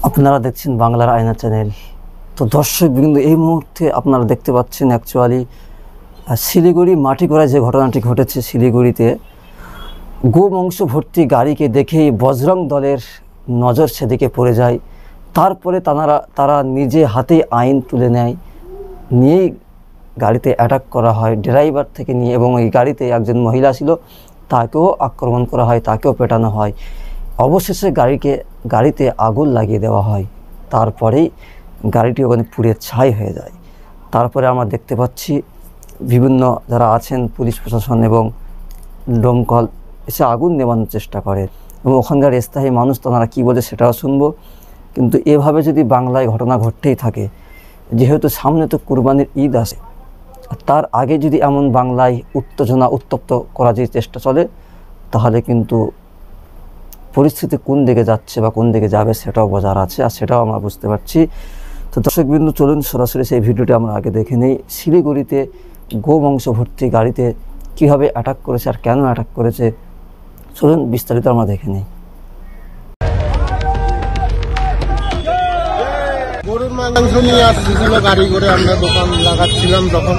আপনারা দেখছেন বাংলার আয়না চ্যানেল। তো দর্শকবৃন্দ, এই মুহূর্তে আপনারা দেখতে পাচ্ছেন অ্যাকচুয়ালি শিলিগুড়ি মাটিগড়ায় যে ঘটনাটি ঘটেছে, শিলিগুড়িতে গোমাংস ভর্তি গাড়িকে দেখেই বজরং দলের নজর সেদিকে পড়ে যায়। তারপরে তারা নিজে হাতে আইন তুলে নেয়, নিয়েই গাড়িতে অ্যাটাক করা হয় ড্রাইভার থেকে নিয়ে, এবং এই গাড়িতে একজন মহিলা ছিল, তাকেও আক্রমণ করা হয়, তাকেও পেটানো হয়। অবশেষে গাড়িতে আগুন লাগিয়ে দেওয়া হয়। তারপরেই গাড়িটি ওখানে পুড়ে ছাই হয়ে যায়। তারপরে আমরা দেখতে পাচ্ছি বিভিন্ন যারা আছেন পুলিশ প্রশাসন এবং দমকল এসে আগুন নেভানোর চেষ্টা করে, এবং ওখানকার স্থায়ী মানুষ তারা কী বলে সেটাও শুনবো। কিন্তু এভাবে যদি বাংলায় ঘটনা ঘটতেই থাকে, যেহেতু সামনে তো কুরবানির ঈদ আসে, তার আগে যদি এমন বাংলায় উত্তেজনা উত্তপ্ত করার যে চেষ্টা চলে, তাহলে কিন্তু পরিস্থিতি কোন দিকে যাচ্ছে বা কোন দিকে যাবে সেটাও বোঝার আছে, আর সেটাও আমরা বুঝতে পারছি। তো দর্শকবৃন্দ, চলুন সরাসরি সেই ভিডিওটি আমরা আগে দেখে নিই। শিলিগুড়িতে গোমাংস ভর্তি গাড়িতে কীভাবে অ্যাটাক করেছে আর কেন অ্যাটাক করেছে, চলুন বিস্তারিত আমরা দেখে নিই। গরুর মাংস নিয়ে আসছিল গাড়ি করে, আমরা দোকান লাগাচ্ছিলাম, তখন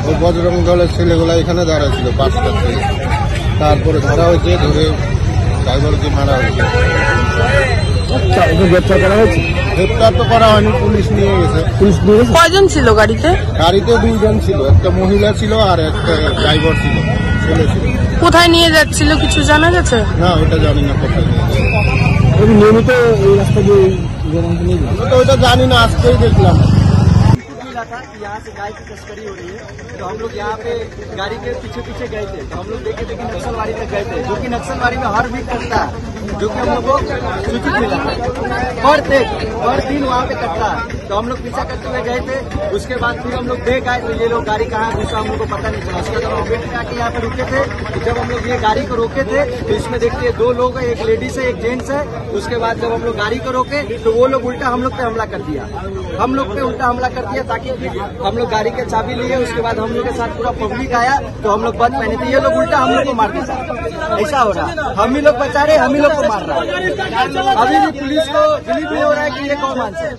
ওই বজরং দলের ছেলেগুলা এখানে দাঁড়াচ্ছিল পাঁচটা থেকে। তারপরে ধরা হয়েছে, ধরে ড্রাইভারকে মারা হয়েছে। গ্রেপ্তার করা হয়েছে? গ্রেপ্তার তো করা হয়নি, পুলিশ নিয়ে গেছে। পুলিশ নিয়ে গেছে? কয়জন ছিল গাড়িতে? গাড়িতে দুইজন ছিল, একটা মহিলা ছিল আর একটা ড্রাইভার ছিল, ছেলে ছিল। কোথায় নিয়ে যাচ্ছিল কিছু জানা গেছে? না, ওটা জানি না কোথায় নিয়ে গেছে। নিয়মিত এই রাস্তা দিয়ে আমরা তো ওইটা জানি না, আজকেই দেখলাম। यहाँ से गाय की तस्करी हो रही है, तो हम लोग यहाँ पे गाड़ी के पीछे पीछे गए थे, तो हम लोग देखे थे कि नक्सलवाड़ी तक गए थे, जो कि नक्सलवाड़ी में हर वीक कटता है, जो कि हम लोग को सूचित मिला पर दिन वहाँ पे कटता है। तो हम लोग पीछा करते हुए गए थे। उसके बाद फिर हम लोग देख आए तो ये लोग गाड़ी कहाँ घुसा हम लोग को पता नहीं चला। उसके बाद हम वेट में आके यहाँ पे रुके थे, तो जब हम लोग ये गाड़ी को रोके थे तो इसमें देखते दो लोग है, एक लेडीज है एक जेंट्स है। उसके बाद जब हम लोग गाड़ी को रोके तो वो लोग उल्टा हम लोग पे हमला कर दिया, ताकि हम लोग गाड़ी के चाबी लिए। उसके बाद हम लोग के साथ पूरा पब्लिक आया, तो हम लोग बच पहने थे, ये लोग उल्टा हम लोग को मार देता। ऐसा हो रहा, हम ही लोग बचा रहे, हम ही लोग को मार रहा है। अभी भी पुलिस को बिलीव नहीं हो रहा है कि ये गौमांस है,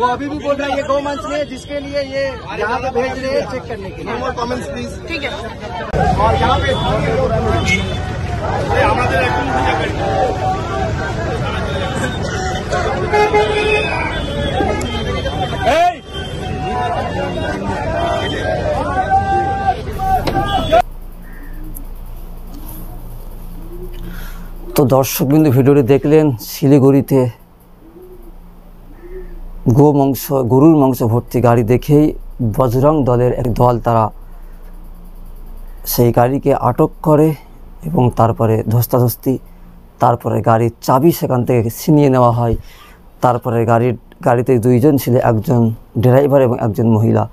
वो अभी भी बोल रहा है ये गौमांस है, जिसके लिए ये यहाँ पे भेज रहे हैं चेक करने के लिए। Comments please. ठीक है। और यहाँ पे তো দর্শকবৃন্দ, ভিডিওটি দেখলেন। শিলিগুড়িতে গরুর মাংস ভর্তি গাড়ি দেখেই বজরং দলের এক দল তারা সেই গাড়িকে আটক করে এবং তারপরে ধস্তাধস্তি, তারপরে গাড়ির চাবি সেখান থেকে ছিনিয়ে নেওয়া হয়। তারপরে গাড়িতে দুইজন ছিল, একজন ড্রাইভার এবং একজন মহিলা।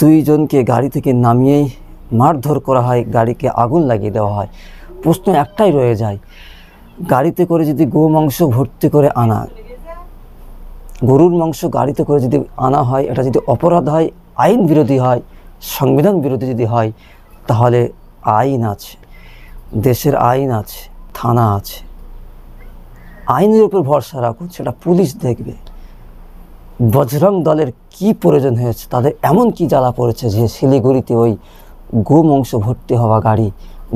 দুইজনকে গাড়ি থেকে নামিয়েই মারধর করা হয়, গাড়িকে আগুন লাগিয়ে দেওয়া হয়। প্রশ্ন একটাই রয়ে যায়, গাড়িতে করে যদি গোমাংস ভর্তি করে গরুর মাংস গাড়িতে করে যদি আনা হয়, এটা যদি অপরাধ হয়, আইন বিরোধী হয়, সংবিধান বিরোধী যদি হয়, তাহলে আইন আছে, দেশের আইন আছে, থানা আছে, আইনের উপর ভরসা রাখুন, সেটা পুলিশ দেখবে। বজরং দলের কি প্রয়োজন হয়েছে, তাদের এমন কি জ্বালা পড়েছে যে শিলিগুড়িতে ওই গোমাংস ভর্তি হওয়া গাড়ি,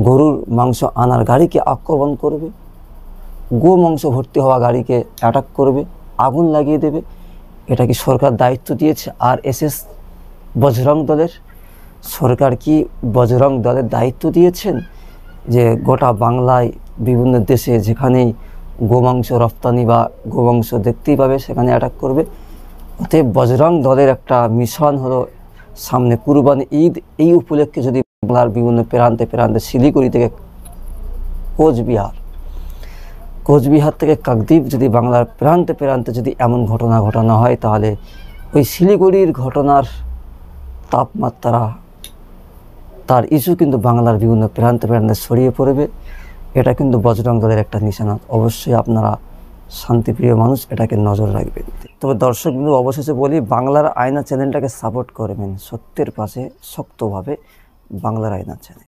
গরুর মাংস আনার গাড়িকে আক্রমণ করবে, গোমাংস ভর্তি হওয়া গাড়িকে অ্যাটাক করবে, আগুন লাগিয়ে দেবে। এটা কি সরকার দায়িত্ব দিয়েছে? আর বজরং দলের সরকার কি বজরং দলের দায়িত্ব দিয়েছেন যে গোটা বাংলায় বিভিন্ন দেশে যেখানেই গোমাংস রপ্তানি বা গোমাংস দেখতেই পাবে সেখানে অ্যাটাক করবে? অতএব বজরং দলের একটা মিশন হলো, সামনে কুরবানি ঈদ, এই উপলক্ষে যদি বাংলার বিভিন্ন প্রান্তে শিলিগুড়ি থেকে কোচবিহার থেকে কাকদ্বীপ যদি বাংলার প্রান্তে যদি এমন ঘটনা ঘটানো হয়, তাহলে ওই শিলিগুড়ির ঘটনার তাপমাত্রা, তার ইস্যু কিন্তু বাংলার বিভিন্ন প্রান্তে ছড়িয়ে পড়বে। এটা কিন্তু বজরং দলের একটা নিশানা। অবশ্যই আপনারা শান্তিপ্রিয় মানুষ, এটাকে নজর রাখবেন। তবে দর্শকবৃন্দ, অবশেষে বলি, বাংলার আয়না চ্যানেলটাকে সাপোর্ট করবেন, সত্যের পাশে শক্তভাবে বাংলার আয়না চ্যানেল।